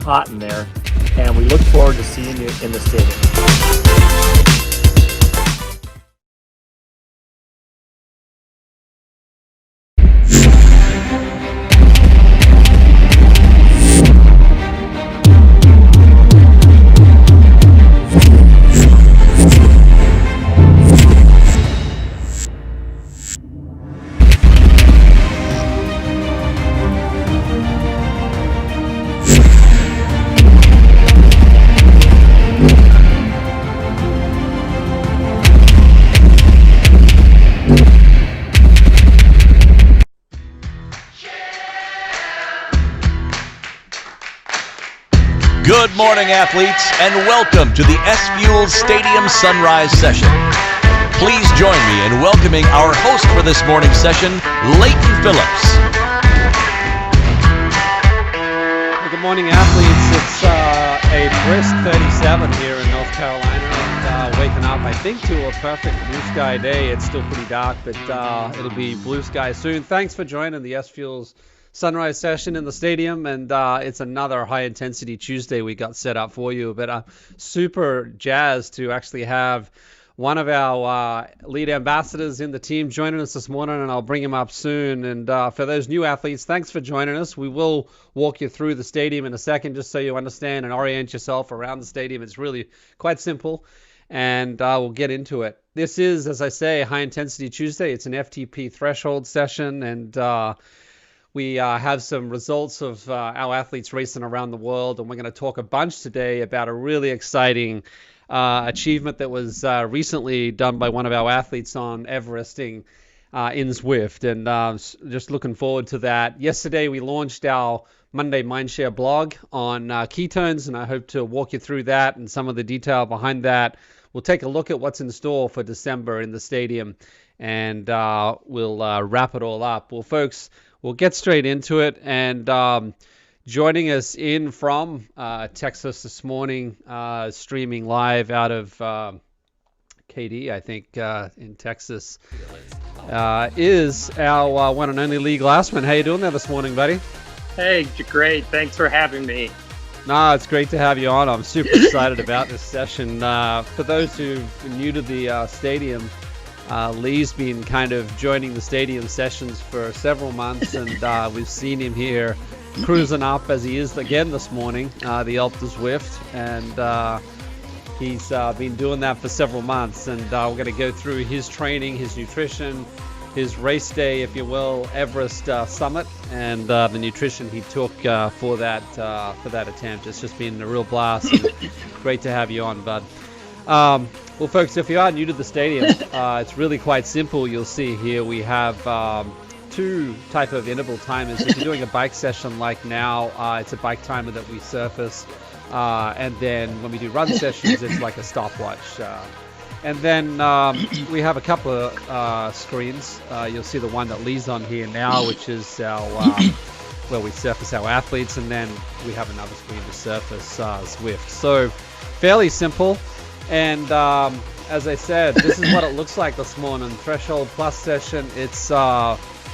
hot in there, and we look forward to seeing you in the stadium. Good morning, athletes, and welcome to the SFuels Stadium Sunrise Session. Please join me in welcoming our host for this morning's session, Leighton Phillips. Well, good morning, athletes. It's a brisk 37 here in North Carolina, and waking up, I think, to a perfect blue sky day. It's still pretty dark, but it'll be blue sky soon. Thanks for joining the SFuels Sunrise Session in the stadium, and it's another high-intensity Tuesday we got set up for you. But I'm super jazzed to actually have one of our lead ambassadors in the team joining us this morning, and I'll bring him up soon. And for those new athletes, thanks for joining us. We will walk you through the stadium in a second just so you understand and orient yourself around the stadium. It's really quite simple, and we'll get into it. This is, as I say, high-intensity Tuesday. It's an FTP Threshold session, and we have some results of our athletes racing around the world, and we're going to talk a bunch today about a really exciting achievement that was recently done by one of our athletes on Everesting in Zwift, and just looking forward to that. Yesterday, we launched our Monday Mindshare blog on Ketones, and I hope to walk you through that and some of the detail behind that. We'll take a look at what's in store for December in the stadium, and we'll wrap it all up. Well, folks, we'll get straight into it, and joining us in from Texas this morning, streaming live out of KD, I think, in Texas, is our one and only Lee Glaesemann. How you doing there this morning, buddy? Hey, great. Thanks for having me. No, it's great to have you on. I'm super excited about this session. For those who are new to the stadium, Lee's been kind of joining the stadium sessions for several months, and we've seen him here cruising up as he is again this morning, the Alta Zwift, and he's been doing that for several months, and we're going to go through his training, his nutrition, his race day, if you will, Everest summit, and the nutrition he took for that attempt. It's just been a real blast, and great to have you on, bud. Well, folks, if you are new to the stadium, it's really quite simple. You'll see here we have two type of interval timers. If you're doing a bike session like now, it's a bike timer that we surface, and then when we do run sessions, it's like a stopwatch. And then we have a couple of screens. You'll see the one that Lee's on here now, which is our where we surface our athletes, and then we have another screen to surface Zwift. So fairly simple. And as I said, this is what it looks like this morning. Threshold Plus session. It's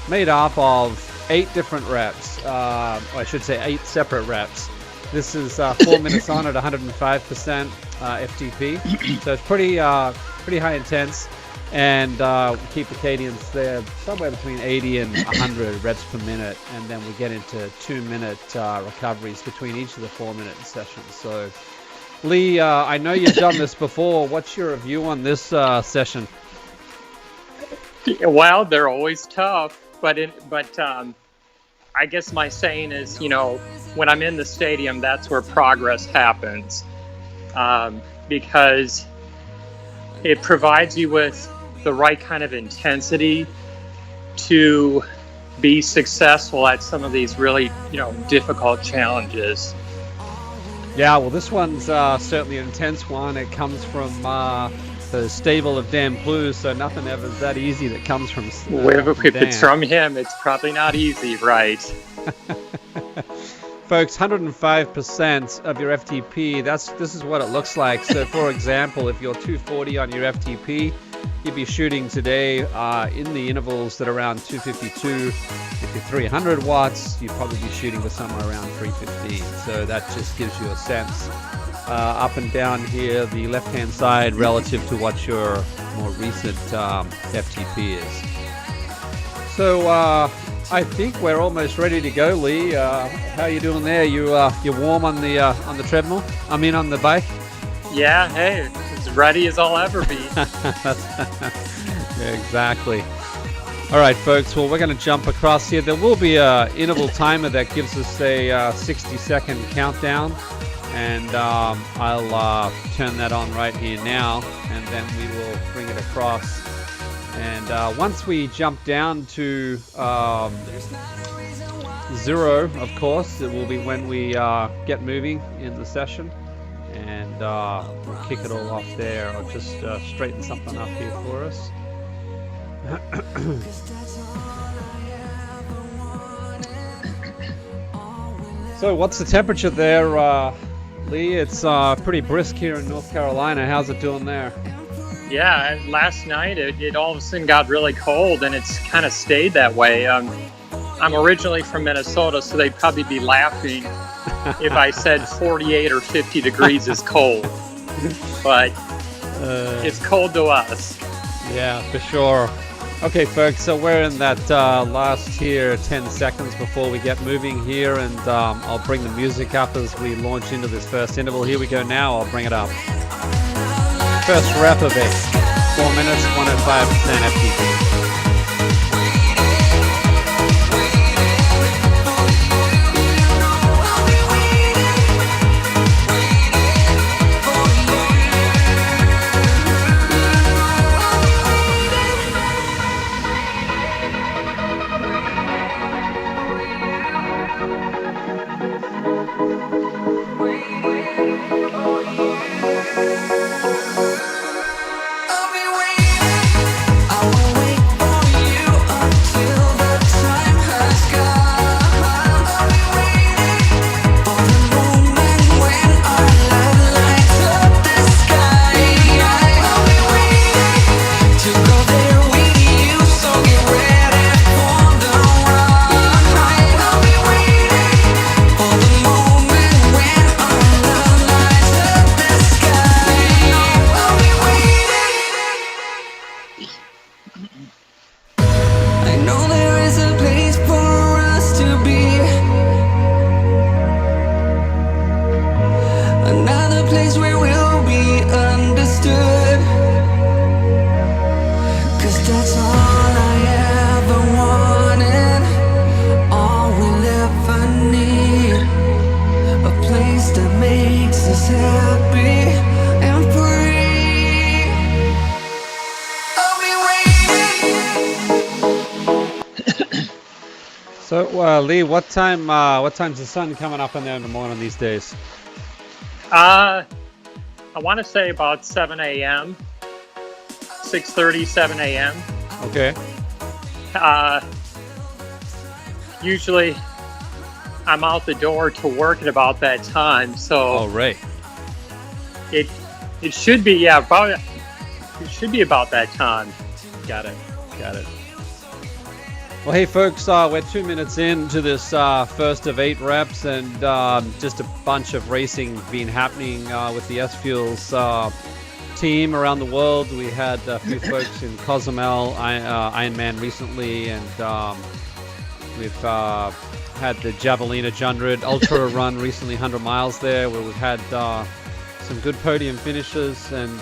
made up of 8 different reps. Or I should say 8 separate reps. This is 4 minutes on at 105% FTP. So it's pretty high intense. And we keep the cadence there somewhere between 80 and 100 reps per minute. And then we get into 2-minute recoveries between each of the 4-minute sessions. So Lee, I know you've done this before. What's your view on this session? Well, they're always tough, but I guess my saying is, when I'm in the stadium, that's where progress happens, because it provides you with the right kind of intensity to be successful at some of these really, difficult challenges. Yeah, well, this one's certainly an intense one. It comes from the stable of Dan Plew, so nothing ever is that easy that comes from if it's from him, it's probably not easy, right? Folks, 105% of your FTP, this is what it looks like. So, for example, if you're 240 on your FTP, you'd be shooting today in the intervals that are around 252. If you're 300 watts, you'd probably be shooting for somewhere around 315. So that just gives you a sense up and down here, the left-hand side relative to what your more recent FTP is. So I think we're almost ready to go, Lee. How are you doing there? You're warm on the treadmill? I mean, on the bike? Yeah, hey, as ready as I'll ever be. Yeah, exactly. All right, folks. Well, we're going to jump across here. There will be a interval timer that gives us a 60-second countdown, and I'll turn that on right here now, and then we will bring it across. And once we jump down to 0, of course, it will be when we get moving in the session, and we'll kick it all off there. I'll just straighten something up here for us. So what's the temperature there, Lee? It's pretty brisk here in North Carolina. How's it doing there? Yeah, last night it all of a sudden got really cold, and it's kind of stayed that way. I'm originally from Minnesota, so they'd probably be laughing if I said 48 or 50 degrees is cold. But it's cold to us. Yeah, for sure. Okay, folks, so we're in that last here 10 seconds before we get moving here, and I'll bring the music up as we launch into this first interval. Here we go now. I'll bring it up. First rep of it, 4 minutes, 105% FTP. So, Lee, what time's the sun coming up in there in the morning these days? I want to say about 7 a.m., 6:30, 7 a.m. Okay. Usually I'm out the door to work at about that time, so oh, right. It should be, yeah, about, it should be about that time. Got it. Well, hey, folks, we're 2 minutes into this first of 8 reps, and just a bunch of racing been happening with the SFuels team around the world. We had a few folks in Cozumel, Ironman recently, and we've had the Javelina 100 Ultra run recently, 100 miles there, where we've had some good podium finishes and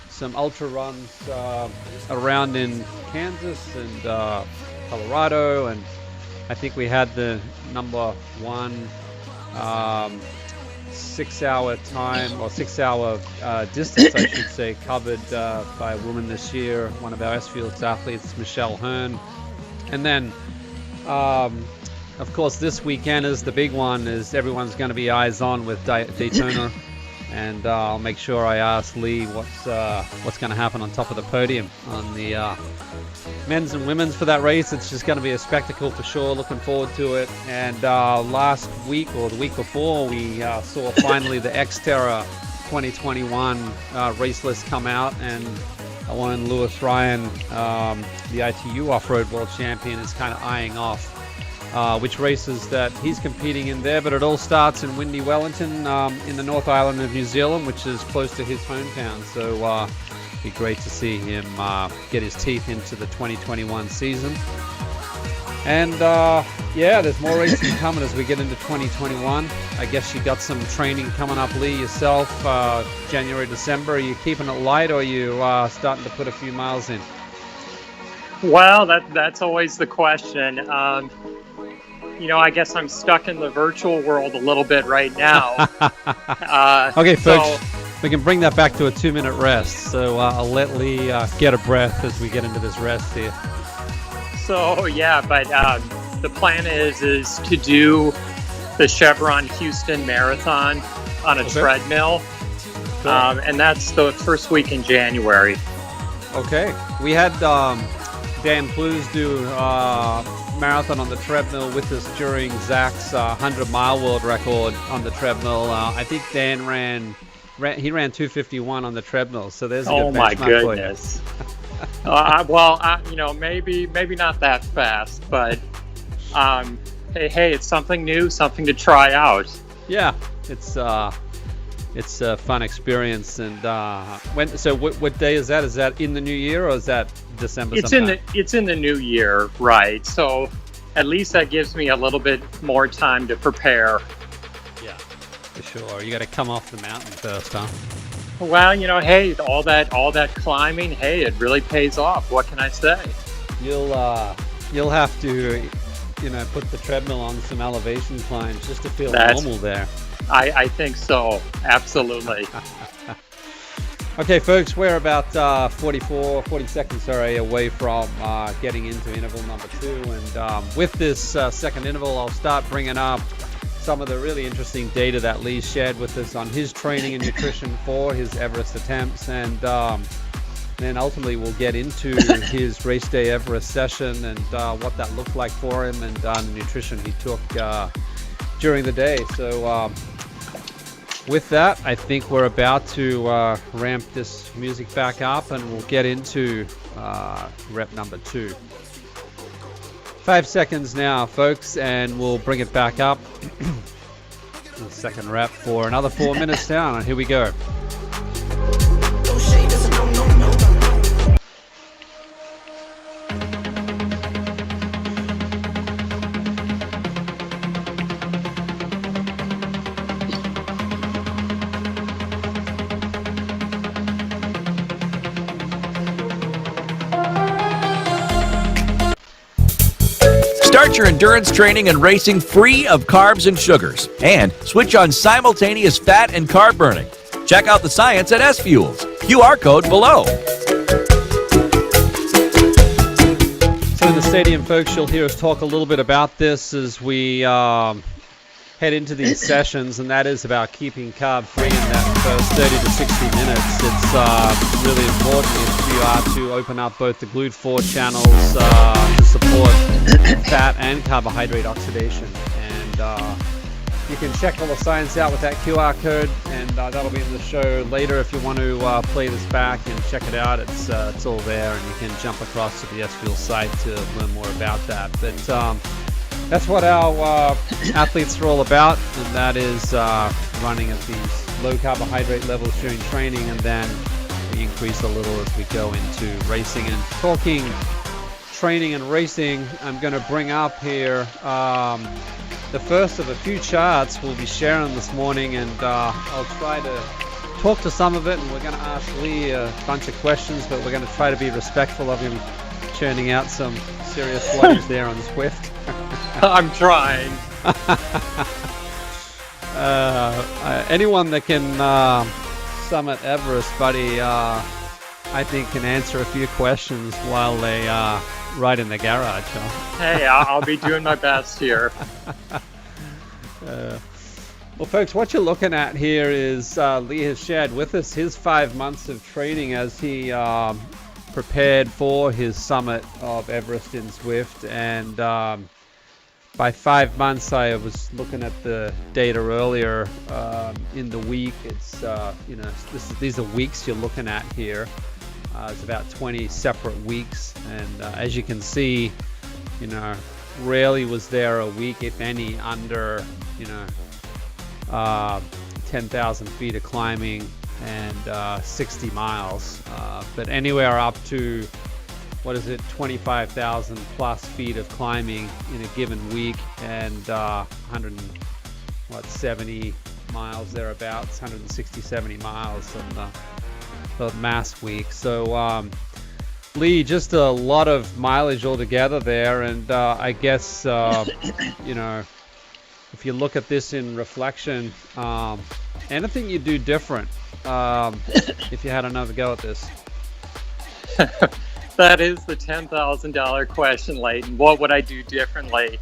some ultra runs around in Kansas and Colorado, and I think we had the number 1 6-hour time, or 6-hour distance, I should say, covered by a woman this year, one of our SFuels athletes, Michelle Hearn. And then, of course, this weekend is the big one, is everyone's going to be eyes on with Daytona. And I'll make sure I ask Lee what's going to happen on top of the podium on the men's and women's for that race. It's just going to be a spectacle for sure. Looking forward to it. And last week or the week before, we saw finally the Xterra 2021 race list come out, and one Lewis Ryan, the ITU Off-Road World Champion, is kind of eyeing off which races that he's competing in there. But it all starts in windy Wellington in the North Island of New Zealand, which is close to his hometown. So it'd be great to see him get his teeth into the 2021 season. And yeah, there's more racing coming as we get into 2021. I guess you got some training coming up, Lee, yourself, January, December. Are you keeping it light, or are you starting to put a few miles in? Well, that's always the question. I guess I'm stuck in the virtual world a little bit right now. Okay, folks, we can bring that back to a 2-minute rest. So I'll let Lee get a breath as we get into this rest here. So yeah, but the plan is to do the Chevron Houston Marathon on a treadmill, and that's the first week in January. Okay, we had Dan Plews do marathon on the treadmill with us during Zach's 100-mile world record on the treadmill. I think Dan ran 2:51 on the treadmill, so there's a good benchmark. Oh my goodness. Maybe not that fast, but hey, it's something new, something to try out. Yeah, it's a fun experience. And what day is that? Is that in the new year, or is that December? It's in the new year, right? So at least that gives me a little bit more time to prepare. Yeah, for sure. You got to come off the mountain first, huh? Well, hey, all that climbing, hey, it really pays off. What can I say? You'll have to, put the treadmill on some elevation climbs just to feel normal there. I think so. Absolutely. Okay, folks, we're about 40 seconds away from getting into interval number 2. And with this second interval, I'll start bringing up some of the really interesting data that Lee shared with us on his training and nutrition for his Everest attempts. And then ultimately we'll get into his race day Everest session and what that looked like for him, and the nutrition he took during the day. So with that, I think we're about to ramp this music back up, and we'll get into rep number 2. 5 seconds now, folks, and we'll bring it back up. The second rep for another 4 minutes down, and here we go. Start your endurance training and racing free of carbs and sugars, and switch on simultaneous fat and carb burning. Check out the science at SFuels. QR code below. So in the stadium, folks, you'll hear us talk a little bit about this as we head into these sessions, and that is about keeping carb free in that first 30 to 60 minutes. It's really important if you are to open up both the GLUT4 channels to support fat and carbohydrate oxidation. And you can check all the science out with that QR code, and that'll be in the show later if you want to play this back and check it out. It's all there, and you can jump across to the SFuels site to learn more about that. But that's what our athletes are all about, and that is running at these low carbohydrate levels during training, and then we increase a little as we go into racing. And talking training and racing, I'm going to bring up here the first of a few charts we'll be sharing this morning, and I'll try to talk to some of it, and we're going to ask Lee a bunch of questions, but we're going to try to be respectful of him churning out some serious flows there on Zwift. I'm trying. Anyone that can summit Everest, buddy, I think can answer a few questions while they ride in the garage. Huh? Hey, I'll be doing my best here. Well, folks, what you're looking at here is Lee has shared with us his 5 months of training as he prepared for his summit of Everest in Zwift. And by 5 months, I was looking at the data earlier in the week. It's these are weeks you're looking at here. It's about 20 separate weeks, and as you can see, rarely was there a week, if any, under 10,000 feet of climbing and 60 miles, but anywhere up to 25,000 plus feet of climbing in a given week, and 170 miles thereabouts, 160, 70 miles on the mass week. So Lee, just a lot of mileage altogether there, and I guess if you look at this in reflection, anything you do different if you had another go at this? That is the $10,000 question, Leighton. What would I do differently?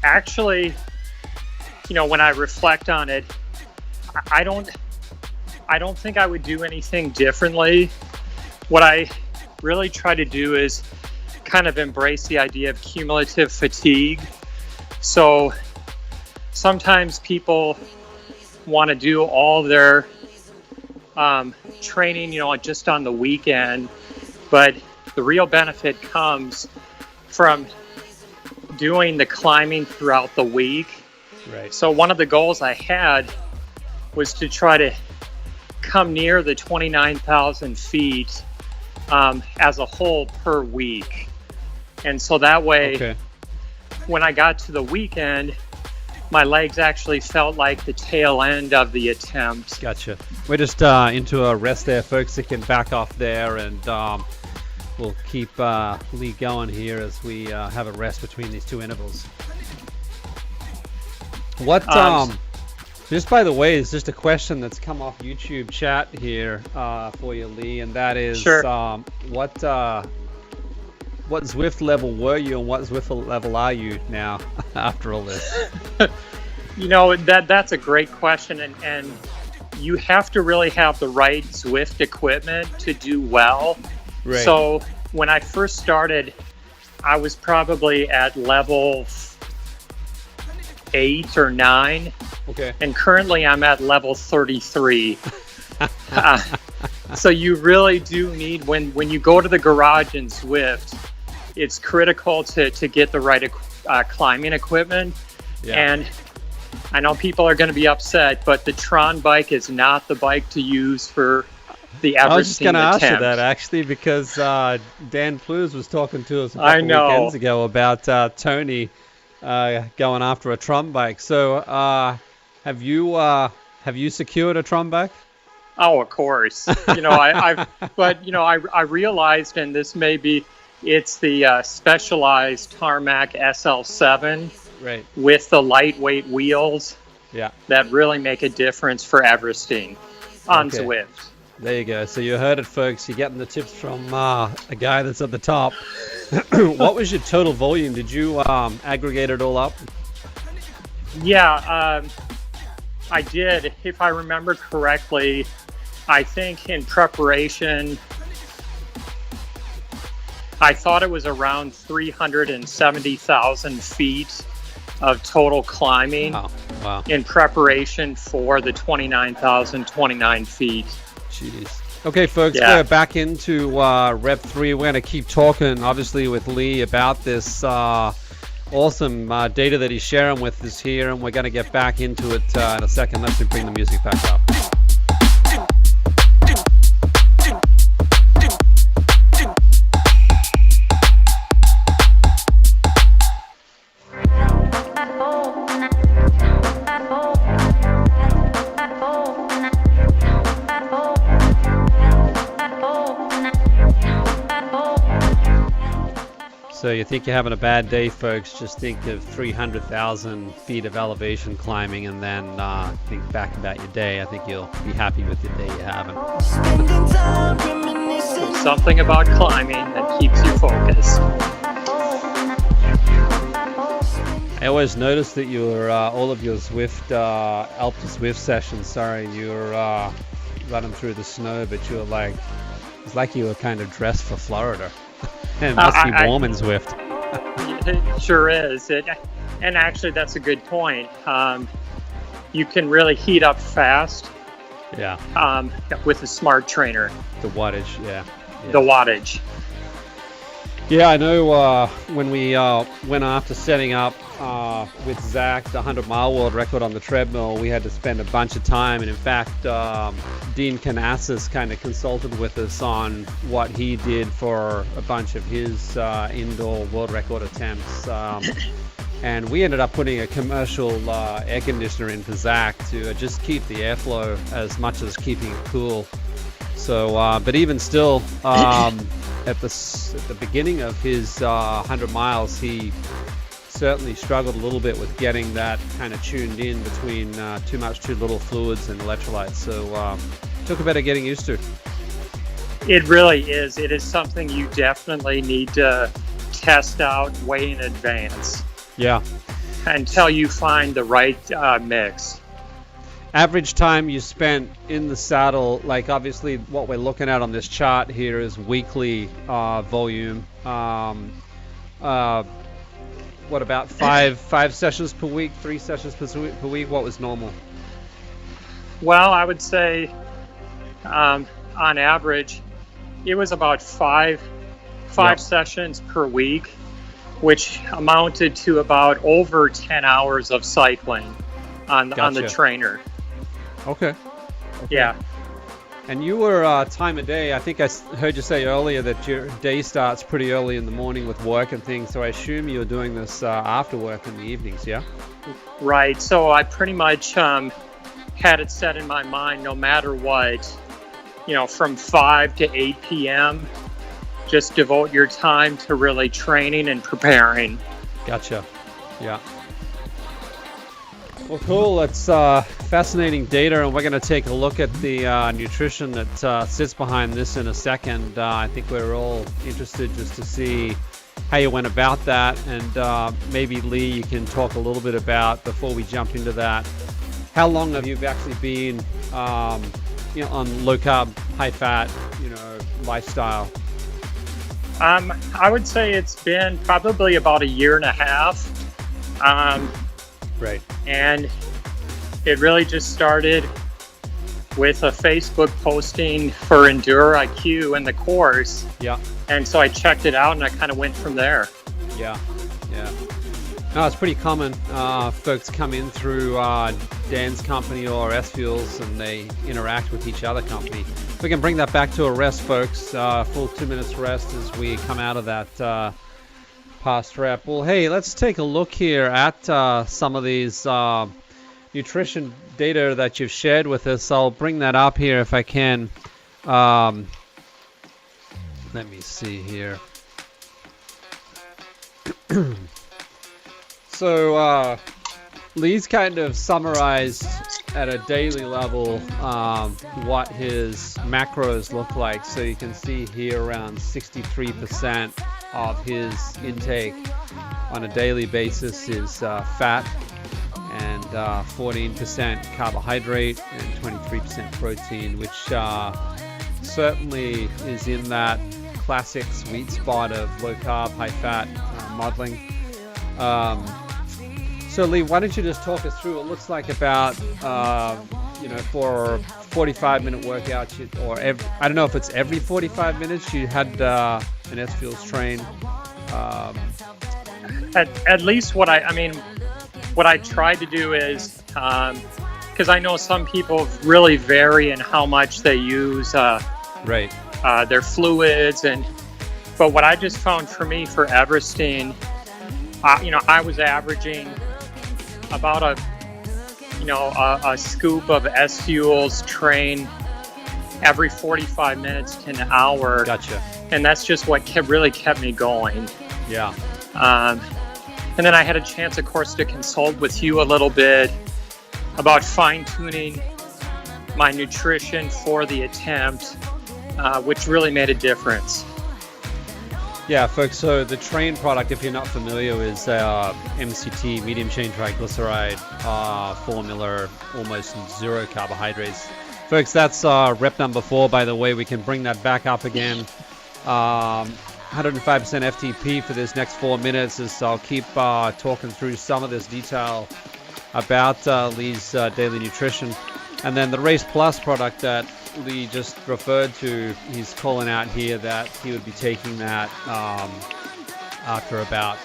Actually, when I reflect on it, I don't think I would do anything differently. What I really try to do is kind of embrace the idea of cumulative fatigue. So sometimes people want to do all their training, just on the weekend, but the real benefit comes from doing the climbing throughout the week. Right. So one of the goals I had was to try to come near the 29,000 feet as a whole per week. And so that way, when I got to the weekend, my legs actually felt like the tail end of the attempt. Gotcha. We're just into a rest there, folks. You can back off there, and we'll keep Lee going here as we have a rest between these two intervals. What? Just by the way, it's just a question that's come off YouTube chat here for you, Lee, and that is, sure. What Zwift level were you, and what Zwift level are you now after all this? That's a great question, and you have to really have the right Zwift equipment to do well. Right. So when I first started, I was probably at level 8 or 9. Okay. And currently I'm at level 33. So you really do need, when you go to the garage in Zwift, it's critical to get the right climbing equipment. Yeah. And I know people are going to be upset, but the Tron bike is not the bike to use for the Everesting attempt. I was just going to ask you that, actually, because Dan Plews was talking to us a couple weekends ago about Tony going after a Tron bike. So have you secured a Tron bike? Oh, of course. I realized, and this may be, it's the Specialized Tarmac SL7, right, with the lightweight wheels. Yeah. That really make a difference for Everesting on Zwift. There you go. So you heard it, folks. You're getting the tips from a guy that's at the top. What was your total volume? Did you aggregate it all up? Yeah, I did. If I remember correctly, I think in preparation, I thought it was around 370,000 feet of total climbing. Wow. In preparation for the 29,029 feet. Jeez. Okay, folks, we're back into Rep 3. We're going to keep talking, obviously, with Lee about this awesome data that he's sharing with us here, and we're going to get back into it in a second. Let's bring the music back up. So you think you're having a bad day, folks, just think of 300,000 feet of elevation climbing, and then think back about your day. I think you'll be happy with the day you're having. There's something about climbing that keeps you focused. I always noticed that you were, all of your Zwift, Alp to Zwift sessions, you were running through the snow, but you were it's like you were kind of dressed for Florida. It must be warm in Zwift. It sure is. And actually, that's a good point. You can really heat up fast Yeah. With a smart trainer. The wattage, yeah. The wattage. Yeah, I know when we went after setting up with Zach the 100-mile world record on the treadmill, we had to spend a bunch of time. And in fact, Dean Canassis kind of consulted with us on what he did for a bunch of his indoor world record attempts. And we ended up putting a commercial air conditioner in for Zach to just keep the airflow as much as keeping it cool. So, but even still, at the beginning of his 100 miles, he certainly struggled a little bit with getting that kind of tuned in between too little fluids and electrolytes. So took a bit of getting used to. It really is. It is something you definitely need to test out way in advance. Yeah. Until you find the right mix. Average time you spent in the saddle, like obviously what we're looking at on this chart here is weekly volume. What about five sessions per week, 3 sessions per week? What was normal? Well, I would say on average, it was about five sessions per week, which amounted to about over 10 hours of cycling on the trainer. Okay. Yeah. And you were time of day. I think I heard you say earlier that your day starts pretty early in the morning with work and things. So I assume you're doing this after work in the evenings, yeah? Right. So I pretty much had it set in my mind, no matter what, from 5 to 8 p.m., just devote your time to really training and preparing. Gotcha. Yeah. Well, cool. That's fascinating data, and we're going to take a look at the nutrition that sits behind this in a second. I think we're all interested just to see how you went about that, and maybe Lee, you can talk a little bit about, before we jump into that, how long have you actually been on low carb, high fat, lifestyle? I would say it's been probably about a year and a half. Right. And it really just started with a Facebook posting for Endure IQ in the course. Yeah. And so I checked it out and I kind of went from there. Yeah. Yeah. No, it's pretty common. Folks come in through Dan's company or SFuels, and they interact with each other company. We can bring that back to a rest, folks. Full 2 minutes rest as we come out of that past rep. Well, hey, let's take a look here at some of these nutrition data that you've shared with us. I'll bring that up here if I can. Let me see here. So Lee's kind of summarized at a daily level what his macros look like. So you can see here around 63% of his intake on a daily basis is fat, and 14% carbohydrate and 23% protein, which certainly is in that classic sweet spot of low carb, high fat modeling. So Lee, why don't you just talk us through? It looks like about for 45-minute workout, I don't know if it's every 45 minutes you had an SFuels train. At least what I tried to do is, because I know some people really vary in how much they use their fluids, but what I just found for me for Everesting, I was averaging about a scoop of SFuels train every 45 minutes to an hour. Gotcha. And that's just what really kept me going. Yeah. And then I had a chance, of course, to consult with you a little bit about fine-tuning my nutrition for the attempt, which really made a difference. Yeah, folks, so the Train product, if you're not familiar, is MCT, medium chain triglyceride formula, almost zero carbohydrates. Folks, that's rep number 4, by the way. We can bring that back up again. 105% FTP for this next 4 minutes, as I'll keep talking through some of this detail about Lee's daily nutrition. And then the Race Plus product that Lee just referred to, he's calling out here that he would be taking that after about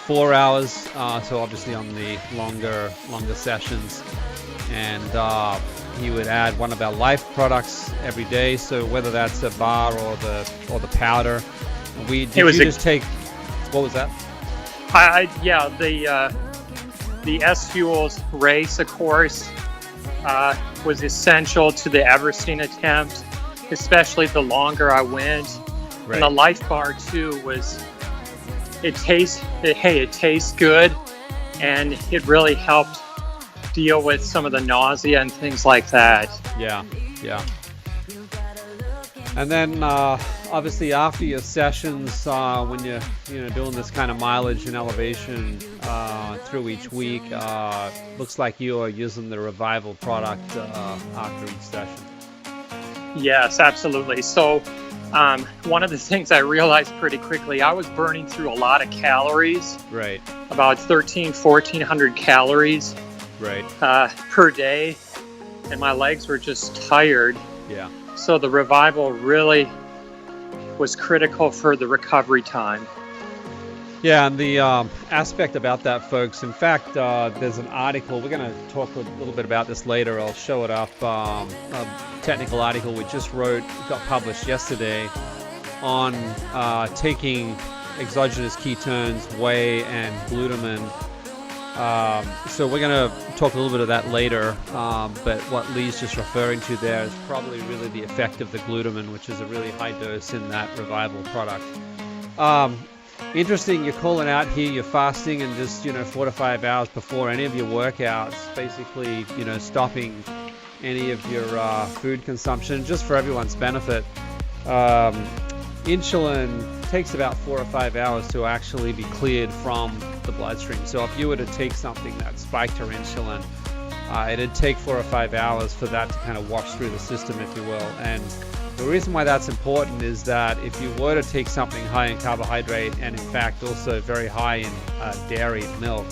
4 hours, so obviously on the longer sessions. And he would add one of our Life products every day, so whether that's a bar or the powder. Did you just take, what was that? The SFuels race, of course, was essential to the Everesting attempt, especially the longer I went. Right. And the Life bar too it tastes good, and it really helped deal with some of the nausea and things like that. Yeah. And then obviously after your sessions, when you're doing this kind of mileage and elevation through each week, looks like you are using the Revival product after each session. Yes, absolutely. So one of the things I realized pretty quickly, I was burning through a lot of calories. Right. About 1,400 calories. Right. Per day, and my legs were just tired. Yeah. So the Revival really was critical for the recovery time. Yeah, and the aspect about that, folks, in fact, there's an article, we're going to talk a little bit about this later, I'll show it up, a technical article we just wrote, got published yesterday, on taking exogenous ketones, whey, and glutamine. So we're going to talk a little bit of that later, but what Lee's just referring to there is probably really the effect of the glutamine, which is a really high dose in that Revival product. Interesting, you're calling out here, you're fasting and just 4 to 5 hours before any of your workouts, basically stopping any of your food consumption, just for everyone's benefit. Insulin takes about 4 or 5 hours to actually be cleared from the bloodstream. So if you were to take something that spiked your insulin, it'd take 4 or 5 hours for that to kind of wash through the system, if you will. And the reason why that's important is that if you were to take something high in carbohydrate and in fact also very high in dairy milk,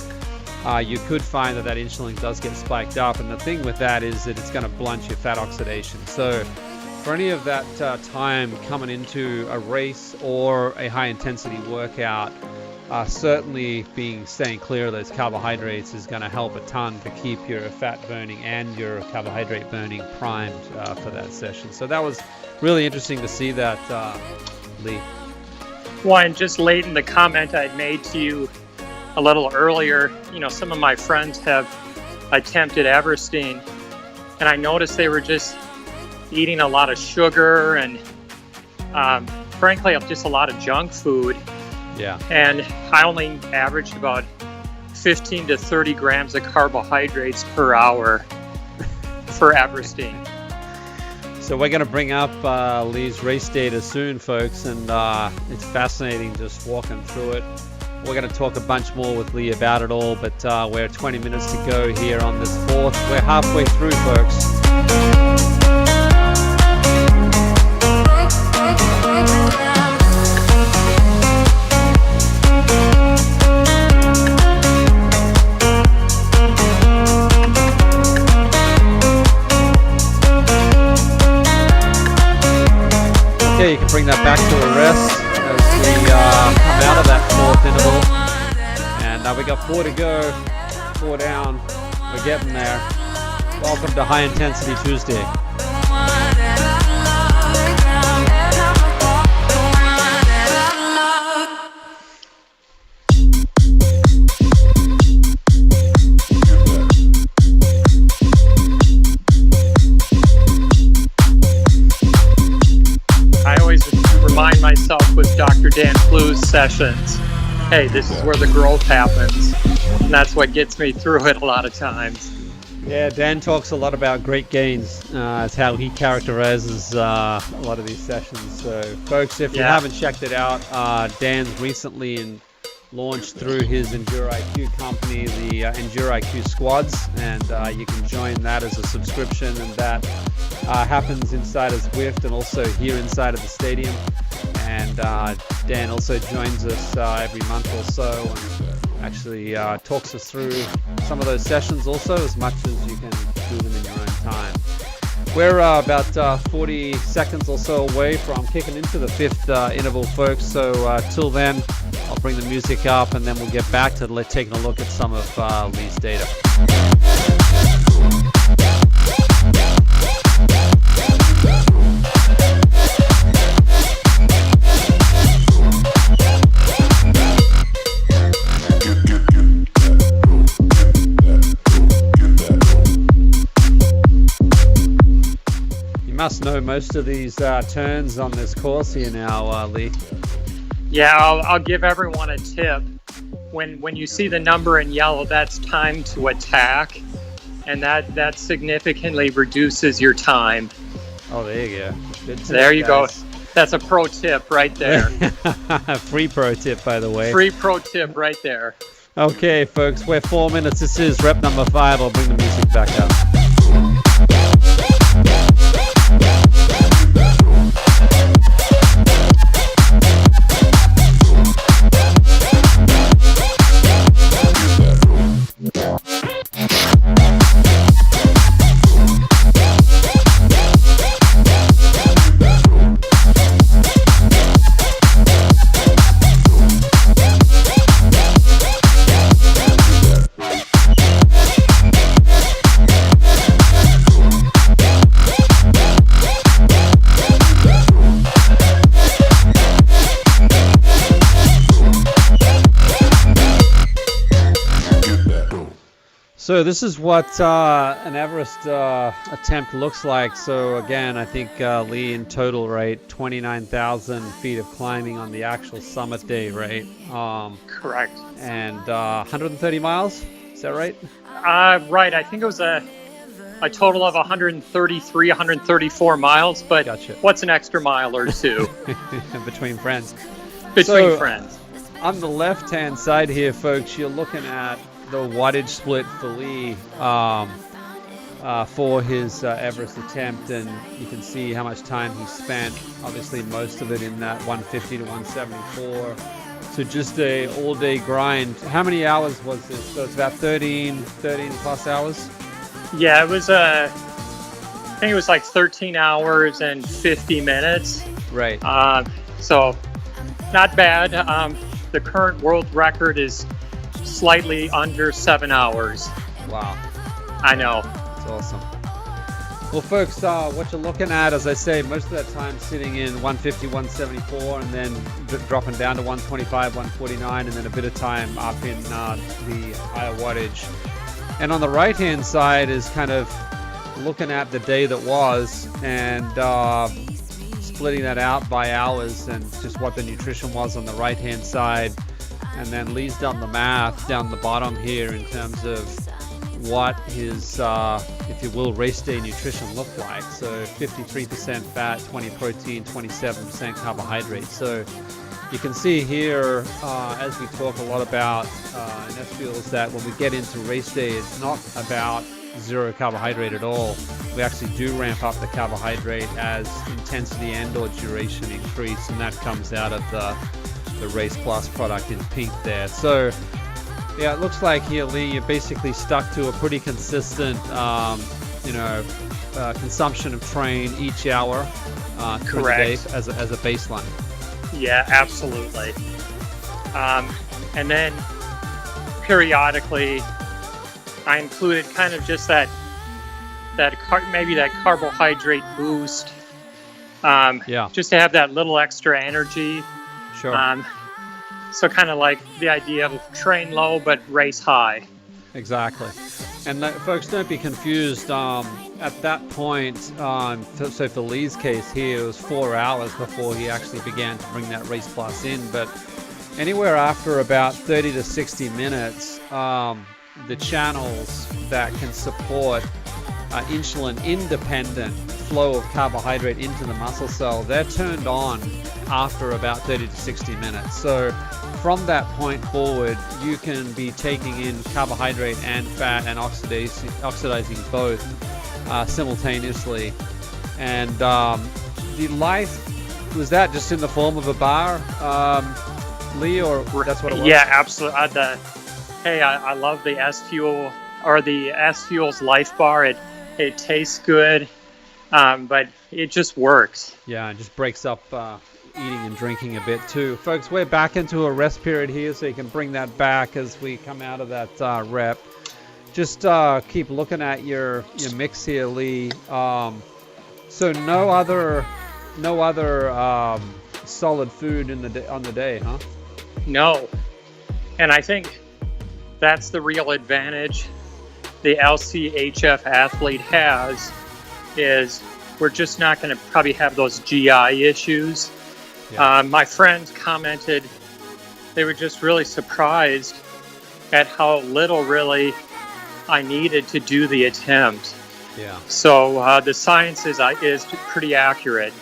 you could find that insulin does get spiked up. And the thing with that is that it's going to blunt your fat oxidation. So for any of that time coming into a race or a high intensity workout, certainly staying clear of those carbohydrates is going to help a ton to keep your fat burning and your carbohydrate burning primed for that session. So that was really interesting to see that, Lee. Well, and just late in the comment I made to you a little earlier, some of my friends have attempted Everesting, and I noticed they were just eating a lot of sugar and frankly just a lot of junk food. Yeah. And I only averaged about 15 to 30 grams of carbohydrates per hour for Everesting. So we're going to bring up Lee's race data soon, folks, and it's fascinating just walking through it. We're going to talk a bunch more with Lee about it all, but we're 20 minutes to go here on this 4th. We're halfway through, folks. Okay, you can bring that back to a rest as we come out of that 4th interval. And we got 4 to go, 4 down. We're getting there. Welcome to High Intensity Tuesday. Remind myself with Dr. Dan Flu's sessions, hey, this is where the growth happens, and that's what gets me through it a lot of times. Yeah, Dan talks a lot about great gains. It's how he characterizes a lot of these sessions. So, folks, if you haven't checked it out, Dan's recently launched through his Endure IQ company, the Endure IQ Squads, and you can join that as a subscription, and that happens inside of Zwift and also here inside of the stadium. And Dan also joins us every month or so and actually talks us through some of those sessions also, as much as you can do them in your own time. We're about 40 seconds or so away from kicking into the fifth interval, folks. So till then, I'll bring the music up and then we'll get back to taking a look at some of Lee's data. Must know most of these turns on this course here now, Lee. Yeah, I'll give everyone a tip. When you see the number in yellow, that's time to attack, and that significantly reduces your time. Oh, there you go. Good tip, there you guys. go. That's a pro tip right there. Free pro tip, by the way. Free pro tip right there. Okay, folks, we're 4 minutes. This is rep number 5. I'll bring the music back up. So this is what an Everest attempt looks like. So again, I think Lee in total, right, 29,000 feet of climbing on the actual summit day, right? Correct. And 130 miles, is that right? Right, I think it was a total of 133, 134 miles, but Gotcha. What's an extra mile or two? Between friends. Between friends. On the left-hand side here, folks, you're looking at the wattage split for Lee for his Everest attempt, and you can see how much time he spent. Obviously, most of it in that 150 to 174. So just a all-day grind. How many hours was this? So it's about 13 plus hours? Yeah, it was I think it was like 13 hours and 50 minutes. Right. So not bad. The current world record is slightly under 7 hours. Wow. I know. That's awesome. Well, folks, what you're looking at, as I say, most of that time sitting in 150, 174, and then dropping down to 125, 149, and then a bit of time up in the higher wattage. And on the right-hand side is kind of looking at the day that was and splitting that out by hours and just what the nutrition was on the right-hand side. And then Lee's done the math down the bottom here in terms of what his, if you will, race day nutrition looked like. So 53% fat, 20 protein, 27% carbohydrate. So you can see here, as we talk a lot about in SFuels, that when we get into race day, it's not about zero carbohydrate at all. We actually do ramp up the carbohydrate as intensity and or duration increase, and that comes out of the Race Plus product in pink there. So yeah, it looks like here, Lee, you're basically stuck to a pretty consistent consumption of train each hour through the day as a baseline. Yeah, absolutely. And then periodically I included kind of just maybe that carbohydrate boost, just to have that little extra energy. Sure. So kind of like the idea of train low but race high. Exactly. And folks, don't be confused. At that point, so for Lee's case here, it was 4 hours before he actually began to bring that Race Plus in. But anywhere after about 30 to 60 minutes, the channels that can support insulin-independent flow of carbohydrate into the muscle cell, they're turned on after about 30 to 60 minutes. So from that point forward, you can be taking in carbohydrate and fat and oxidizing both simultaneously. And the life, was that just in the form of a bar, Lee, or that's what it was? Yeah, absolutely. I love the SFuel or the SFuels Life Bar. It tastes good, but it just works. Yeah, it just breaks up eating and drinking a bit too. Folks, we're back into a rest period here, so you can bring that back as we come out of that rep. Just keep looking at your mix here, Lee. So no other solid food on the day, huh? No. And I think that's the real advantage the LCHF athlete has, is we're just not going to probably have those GI issues. Yeah. My friends commented they were just really surprised at how little really I needed to do the attempt. Yeah. So the science is pretty accurate.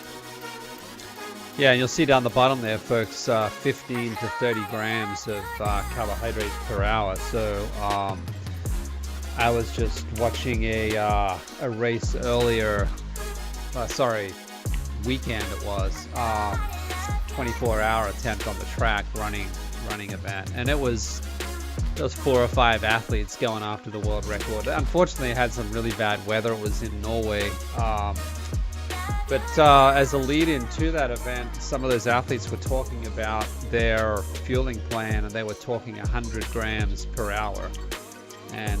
Yeah, and you'll see down the bottom there, folks, 15 to 30 grams of carbohydrates per hour. So I was just watching a race earlier. Weekend it was. 24-hour attempt on the track running event, and it was those 4 or 5 athletes going after the world record. Unfortunately, it had some really bad weather. It was in Norway. But as a lead-in to that event, some of those athletes were talking about their fueling plan, and they were talking 100 grams per hour. And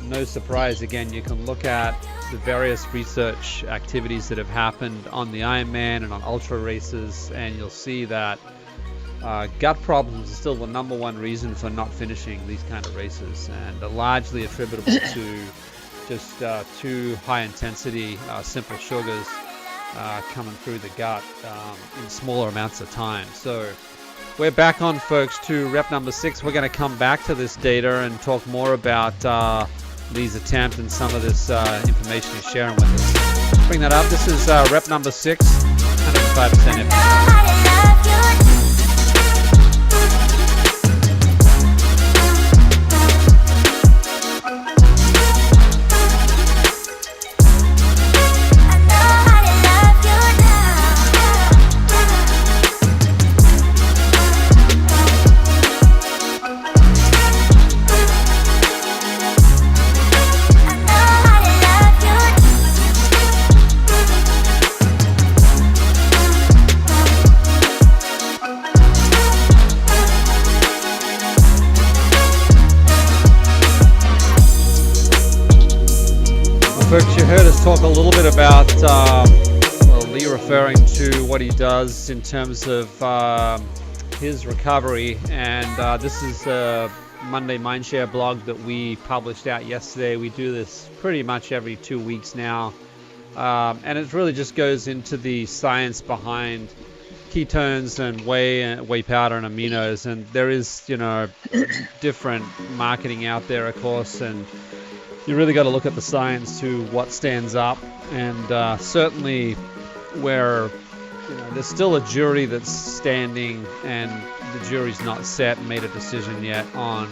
no surprise, again, you can look at the various research activities that have happened on the Ironman and on ultra races, and you'll see that gut problems are still the number one reason for not finishing these kind of races, and are largely attributable to just too high intensity simple sugars coming through the gut in smaller amounts of time. So we're back on, folks, to rep number 6. We're going to come back to this data and talk more about Lee's attempt and some of this information he's sharing with us. Bring that up. This is rep number 6, 105% FTP. Folks, you heard us talk a little bit about Lee referring to what he does in terms of his recovery, and this is a Monday Mindshare blog that we published out yesterday. We do this pretty much every 2 weeks now, and it really just goes into the science behind ketones and whey powder and aminos, and there is, different marketing out there, of course, and you really got to look at the science to what stands up, and certainly where there's still a jury that's standing, and the jury's not set and made a decision yet on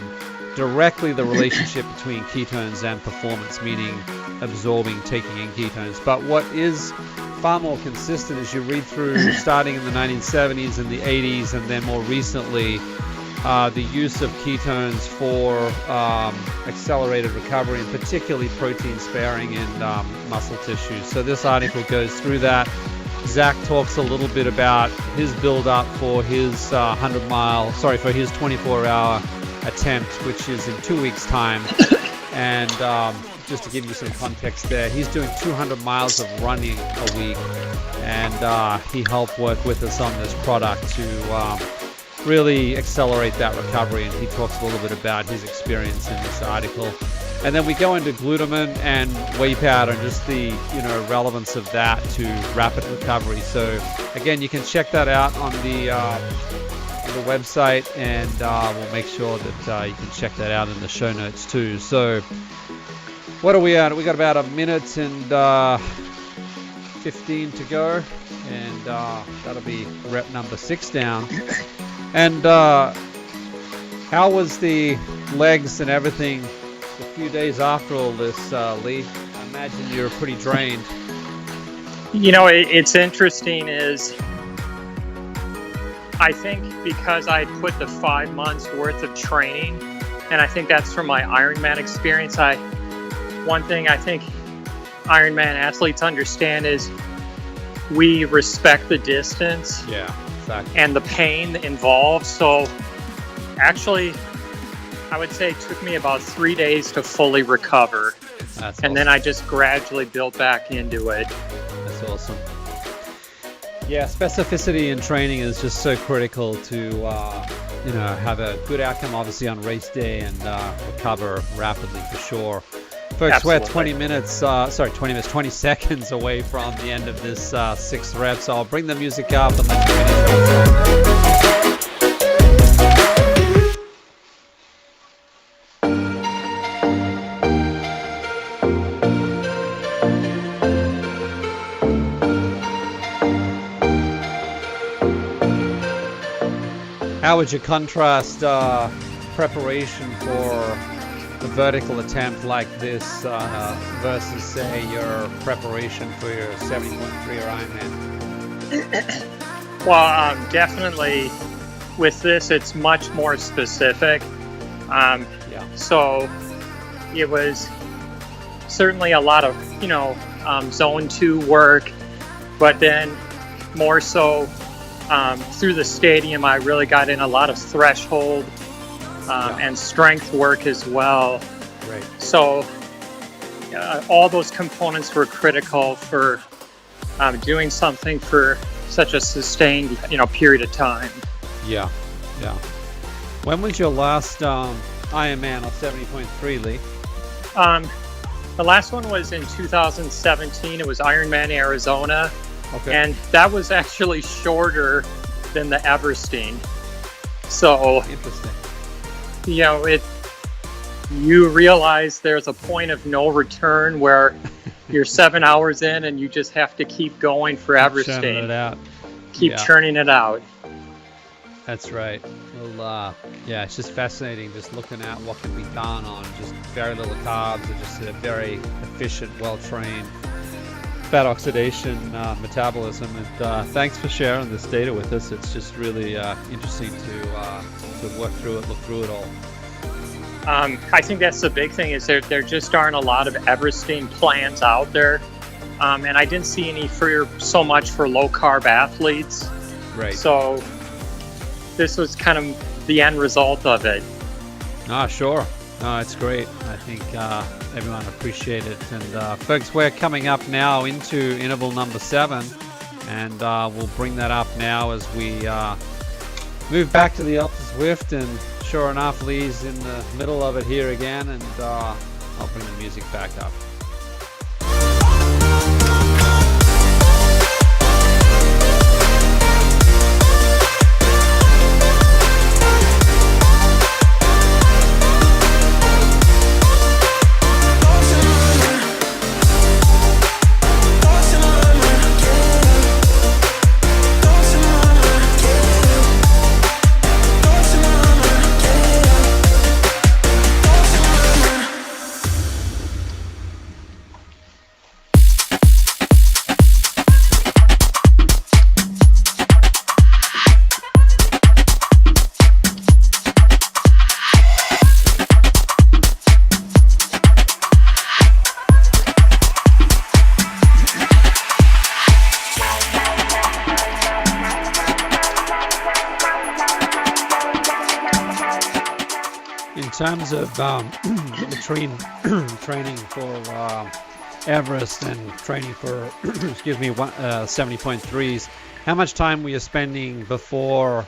directly the relationship between ketones and performance, meaning absorbing, taking in ketones. But what is far more consistent as you read through, starting in the 1970s and the 80s, and then more recently, the use of ketones for accelerated recovery, and particularly protein sparing in muscle tissue. So this article goes through that. Zach talks a little bit about his build-up for his for his 24-hour attempt, which is in 2 weeks' time. And just to give you some context there, he's doing 200 miles of running a week, and he helped work with us on this product to really accelerate that recovery, and he talks a little bit about his experience in this article. And then we go into glutamine and whey powder and just the relevance of that to rapid recovery. So again, you can check that out on the website, and we'll make sure that you can check that out in the show notes too. So what are we at? We got about a minute and 15 to go, and that'll be rep number 6 down. And how was the legs and everything a few days after all this, Lee? I imagine you're pretty drained. It's interesting is I think because I put the 5 months worth of training, and I think that's from my Ironman experience. One thing I think Ironman athletes understand is we respect the distance and the pain involved. So actually, I would say it took me about 3 days to fully recover. That's and awesome. then I just gradually built back into it. That's awesome. Yeah, specificity in training is just so critical to have a good outcome, obviously, on race day and recover rapidly for sure. Folks, Absolutely. we're 20 seconds away from the end of this sixth rep, so I'll bring the music up and let's finish. How would you contrast preparation for a vertical attempt like this versus, say, your preparation for your 70.3 or Ironman? Well, definitely with this, it's much more specific. So it was certainly a lot of, zone 2 work, but then more so through the stadium, I really got in a lot of threshold and strength work as well. Right. So all those components were critical for doing something for such a sustained, period of time. Yeah. When was your last Ironman of 70.3, Lee? The last one was in 2017. It was Ironman Arizona. Okay. And that was actually shorter than the Everesting. So, Interesting. You realize there's a point of no return where you're 7 hours in and you just have to keep going for Everesting. Churning it out. Keep churning it out. That's right. Well, it's just fascinating just looking at what can be done on just very little carbs and just a very efficient, well-trained fat oxidation metabolism. And thanks for sharing this data with us. It's just really interesting to work through it, look through it all. I think that's the big thing is there just aren't a lot of Everesting plans out there. And I didn't see any so much for low-carb athletes. Right. So this was kind of the end result of it. Sure. No, it's great. I think everyone appreciated it. And folks, we're coming up now into interval number 7, and we'll bring that up now as we move back to the Ultra Zwift. And sure enough, Lee's in the middle of it here again, and I'll bring the music back up. In terms of training for Everest and training for 70.3s, how much time were you spending before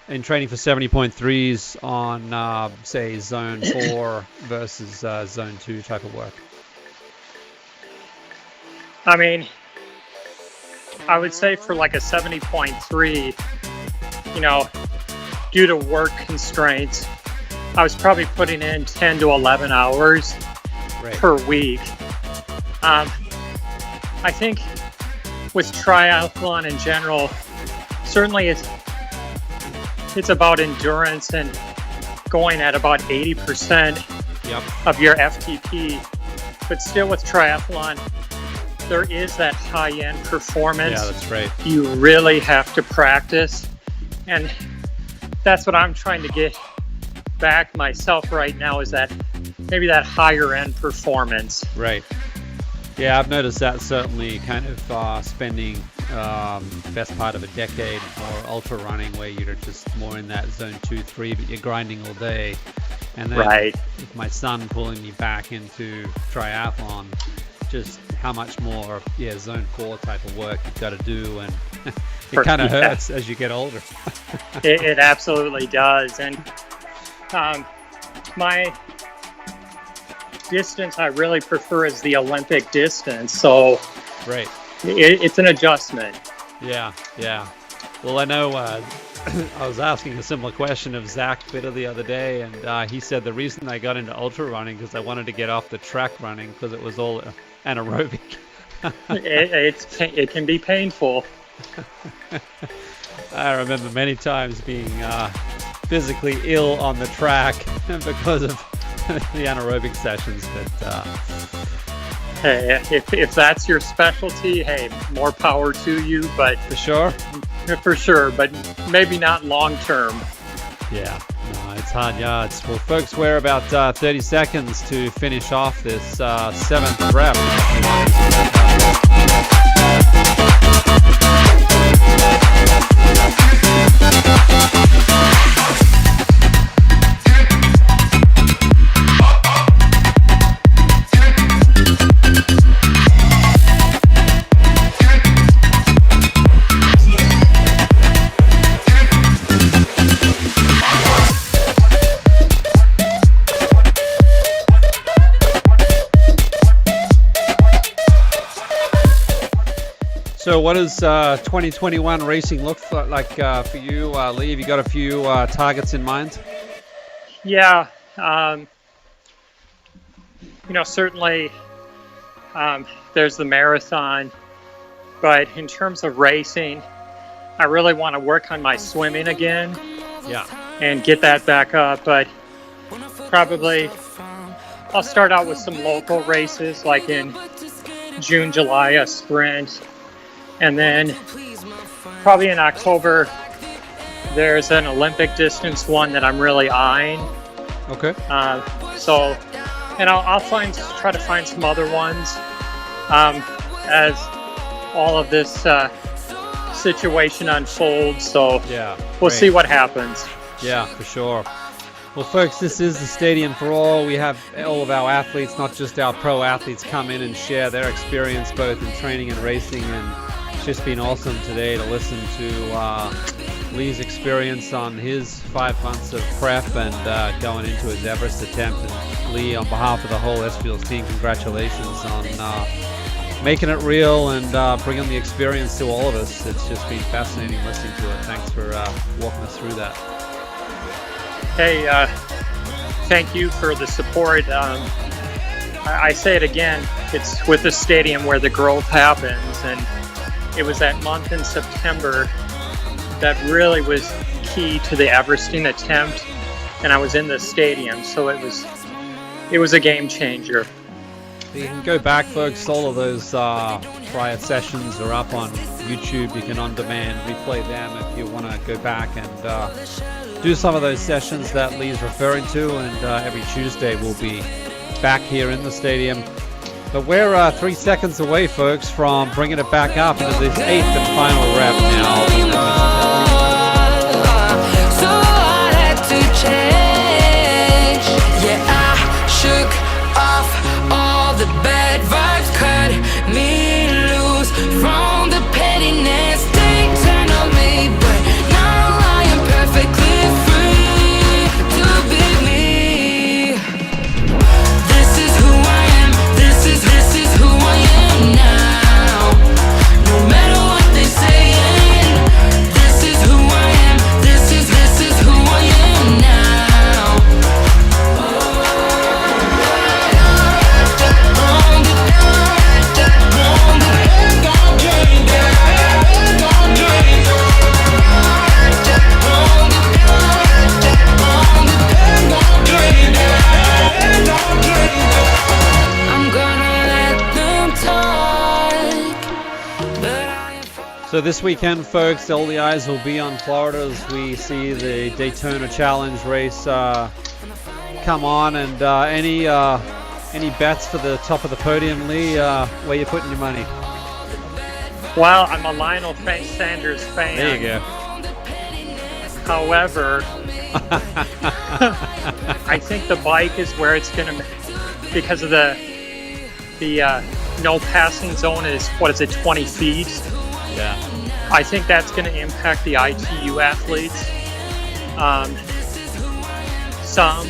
in training for 70.3s on say zone 4 versus zone 2 type of work? I mean, I would say for like a 70.3, due to work constraints, I was probably putting in 10 to 11 hours per week. I think with triathlon in general, certainly it's about endurance and going at about 80% of your FTP. But still with triathlon, there is that high-end performance. Yeah, that's right. You really have to practice. And that's what I'm trying to get back myself right now, is that maybe that higher end performance. Right. Yeah, I've noticed that certainly kind of spending best part of a decade more ultra running where you're just more in that zone 2, 3, but you're grinding all day. And then with my son pulling me back into triathlon, just how much more zone 4 type of work you've got to do, and it kind of hurts as you get older. It absolutely does. And my distance I really prefer is the Olympic distance, so right, it's an adjustment. Yeah. Well, I know I was asking a similar question of Zach Bitter the other day, and he said the reason I got into ultra running because I wanted to get off the track running because it was all anaerobic. It can be painful. I remember many times being physically ill on the track because of the anaerobic sessions, but hey, if that's your specialty, hey, more power to you. But for sure, but maybe not long term. Yeah, no, it's hard yards. Well, folks, we're about 30 seconds to finish off this 7th rep. So what does 2021 racing look like for you, Lee? Have you got a few targets in mind? Yeah, certainly there's the marathon, but in terms of racing, I really want to work on my swimming again. Yeah. And get that back up, but probably I'll start out with some local races like in June, July, a sprint. And then probably in October, there's an Olympic distance one that I'm really eyeing. Okay. And I'll try to find some other ones as all of this situation unfolds. So we'll see what happens. Yeah, for sure. Well, folks, this is the Stadium for All. We have all of our athletes, not just our pro athletes, come in and share their experience both in training and racing, and it's just been awesome today to listen to Lee's experience on his 5 months of prep and going into his Everest attempt. And Lee, on behalf of the whole SFuels team, congratulations on making it real and bringing the experience to all of us. It's just been fascinating listening to it. Thanks for walking us through that. Hey, thank you for the support. I say it again, it's with the Stadium where the growth happens, and it was that month in September that really was key to the Everesting attempt, and I was in the Stadium, so it was a game changer. You can go back, folks. All of those prior sessions are up on YouTube. You can on demand replay them if you want to go back and do some of those sessions that Lee's referring to, and every Tuesday we'll be back here in the Stadium. But we're 3 seconds away, folks, from bringing it back up into this 8th and final rep now. So I had to change. Yeah, I shook off all the bad vibes, cut me loose from the pettiness they turned on me. But now I am perfectly free to be me. This is who I am. This is who I am now. No matter what they saying, this is who I am. This is who I am now. I'm gonna let them talk, but I am. So this weekend, folks, all the eyes will be on Florida as we see the Daytona Challenge race come on, and any Any bets for the top of the podium, Lee? Where you putting your money? Well, I'm a Lionel Sanders fan. There you go. However, I think the bike is where it's going to, because of the no passing zone is, 20 feet? Yeah. I think that's going to impact the ITU athletes some.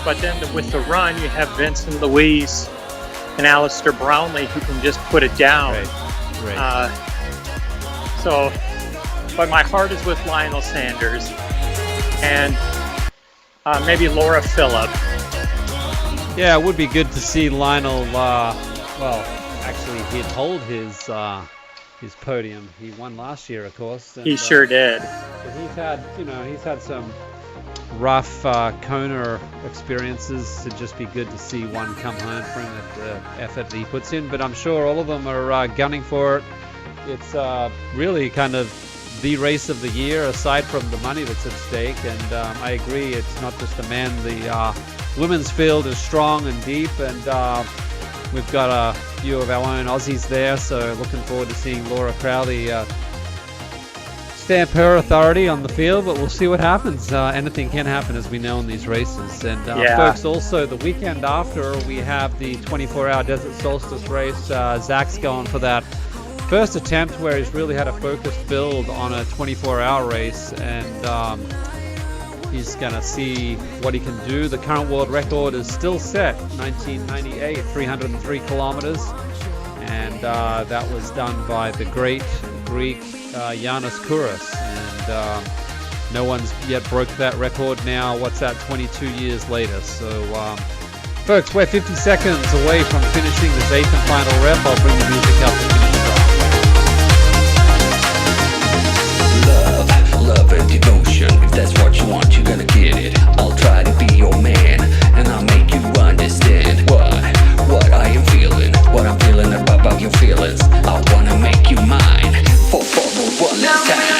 But then with the run, you have Vincent Louise and Alistair Brownlee who can just put it down. Right. But my heart is with Lionel Sanders and maybe Laura Phillip. Yeah, it would be good to see Lionel. Actually, he'd hold his podium. He won last year, of course. And, he sure did. But he's had some rough Kona experiences. It'd just be good to see one come home for him at the effort that he puts in. But I'm sure all of them are gunning for it. It's really kind of the race of the year, aside from the money that's at stake. And I agree, it's not just the men. The women's field is strong and deep, and we've got a few of our own Aussies there. So looking forward to seeing Laura Crowley stamp her authority on the field, but we'll see what happens. Anything can happen, as we know, in these races. And folks, also the weekend after, we have the 24-hour Desert Solstice race. Zach's going for that first attempt where he's really had a focused build on a 24-hour race, and he's gonna see what he can do. The current world record is still set, 1998, 303 kilometers, and that was done by the great Greek Yanis Kouros, and no one's yet broke that record now. What's that, 22 years later? So folks, we're 50 seconds away from finishing this 8th and final rep. I'll bring the music up to finish it off. Love and devotion. If that's what you want, you're gonna get it. I'll try to be your man, and I'll make you understand what I am feeling. What I'm feeling about your feelings. I wanna make you mine for one last time.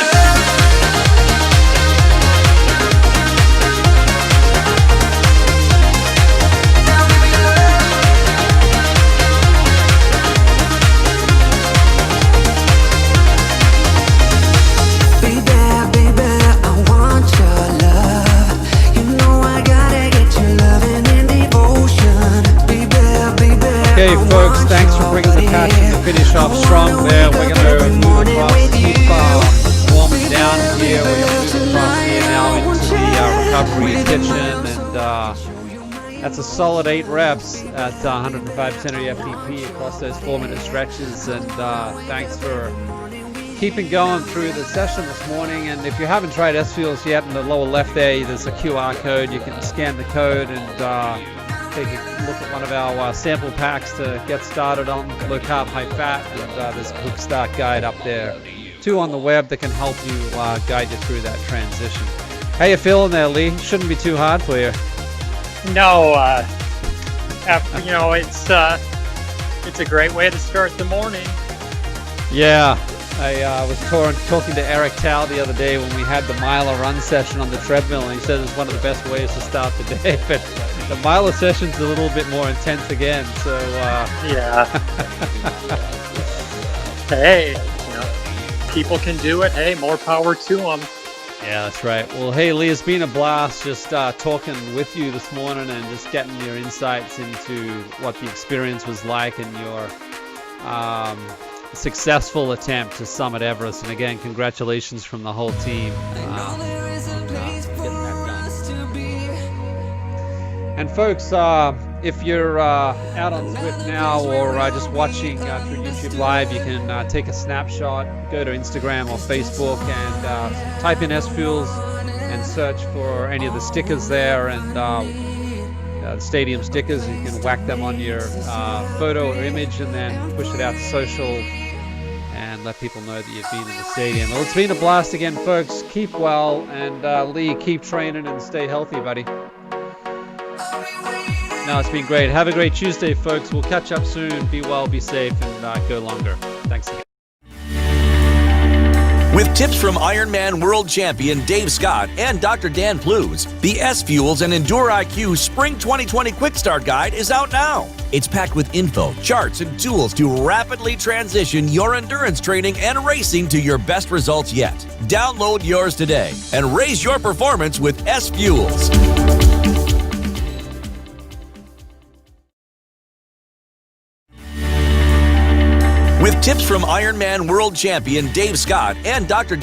Okay, folks, thanks for bringing the passion to finish off strong there. We're going to move across, keep warming down here. We're going to move across here now into the recovery kitchen, and that's a solid 8 reps at 105% of FTP across those 4-minute stretches. And thanks for keeping going through the session this morning. And if you haven't tried SFuels yet, in the lower left there's a QR code. You can scan the code and take a look at one of our sample packs to get started on low carb, high fat, and there's a quick start guide up there. 2 on the web that can help you guide you through that transition. How you feeling there, Lee? Shouldn't be too hard for you. No, it's a great way to start the morning. Yeah, I was talking to Eric Tao the other day when we had the miler run session on the treadmill, and he said it's one of the best ways to start the day. But the miler session's a little bit more intense again, so yeah. Hey, people can do it. Hey, more power to them. Yeah, that's right. Well, hey, Lee, it's been a blast just talking with you this morning and just getting your insights into what the experience was like and your successful attempt to summit Everest. And again, congratulations from the whole team on getting that done. And folks, if you're out on Zwift now or just watching through YouTube Live, you can take a snapshot, go to Instagram or Facebook and type in SFuels and search for any of the stickers there, and the stadium stickers. You can whack them on your photo or image and then push it out to social and let people know that you've been in the stadium. Well, it's been a blast again, folks. Keep well, and Lee, keep training and stay healthy, buddy. No, it's been great. Have a great Tuesday, folks. We'll catch up soon. Be well, be safe, and go longer. Thanks again. With tips from Ironman World Champion Dave Scott and Dr. Dan Plews, the SFuels and Endure IQ Spring 2020 Quick Start Guide is out now. It's packed with info, charts, and tools to rapidly transition your endurance training and racing to your best results yet. Download yours today and raise your performance with SFuels. With tips from Ironman World Champion Dave Scott and Dr.